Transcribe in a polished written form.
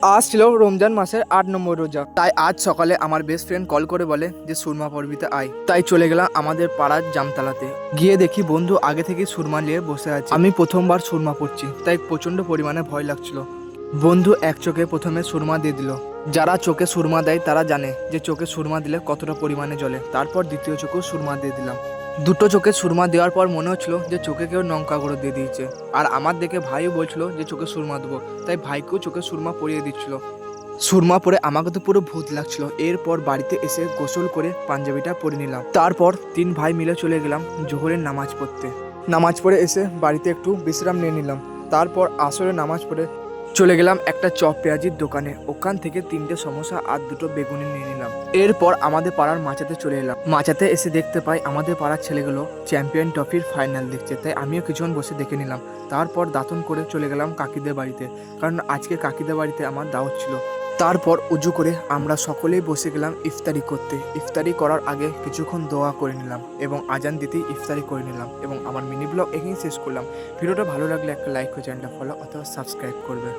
আজ ছিল রমজান মাসের ৮ নম্বর রোজা। তাই আজ সকালে আমার বেস্ট ফ্রেন্ড কল করে বলে যে সুরমা পরবিতে আয়। তাই চলে গেলাম আমাদের পাড়ার জামতলাতে। গিয়ে দেখি বন্ধু আগে থেকে সুরমা নিয়ে বসে আছে। আমি প্রথমবার সুরমা পড়ছি, তাই প্রচন্ড পরিমাণে ভয় লাগছিল। বন্ধু এক চোখে প্রথমে সুরমা দিয়ে দিল। যারা চোখে সুরমা দেয় তারা জানে যে চোখে সুরমা দিলে কতটা পরিমাণে জ্বলে। তারপর দ্বিতীয় চোখেও সুরমা দিয়ে দিলাম। দুটো চোখে সুরমা দেওয়ার পর মনে হচ্ছিল যে চোখে কেউ লঙ্কা গুঁড়ো দিয়ে দিয়েছে। আর আমার দেখে ভাইও বলছিল যে চোখে সুরমা দেবো, তাই ভাইকেও চোখে সুরমা পরিয়ে দিচ্ছিল। সুরমা পরে আমাকে তো পুরো ভূত লাগছিল। এরপর বাড়িতে এসে গোসল করে পাঞ্জাবিটা পরে নিলাম। তারপর 3 ভাই মিলে চলে গেলাম জোহরের নামাজ পড়তে। নামাজ পড়ে এসে বাড়িতে একটু বিশ্রাম নিয়ে নিলাম। তারপর আসরে নামাজ পড়ে চলে গেলাম একটা চপ পেঁয়াজির দোকানে। ওখান থেকে 3টে সমোসা আর 2টো বেগুনি নিয়ে নিলাম। এরপর আমাদের পাড়ার মাচাতে চলে এলাম। মাচাতে এসে দেখতে পাই আমাদের পাড়ার ছেলেগুলো চ্যাম্পিয়ন ট্রফির ফাইনাল দেখছে, তাই আমিও কিছুক্ষণ বসে দেখে নিলাম। তারপর দাঁতন করে চলে গেলাম কাকিদের বাড়িতে, কারণ আজকে কাকিদের বাড়িতে আমার দাওয়াত ছিল। তারপর উজু করে আমরা সকলেই বসে গেলাম ইফতারি করতে। ইফতারি করার আগে কিছুক্ষণ দোয়া করে নিলাম এবং আজান দিতেই ইফতারি করে নিলাম এবং আমার মিনি ব্লগ এখানেই শেষ করলাম। ভিডিওটা ভালো লাগলে একটা লাইক করে চ্যানেলটা ফলো অথবা সাবস্ক্রাইব করবে।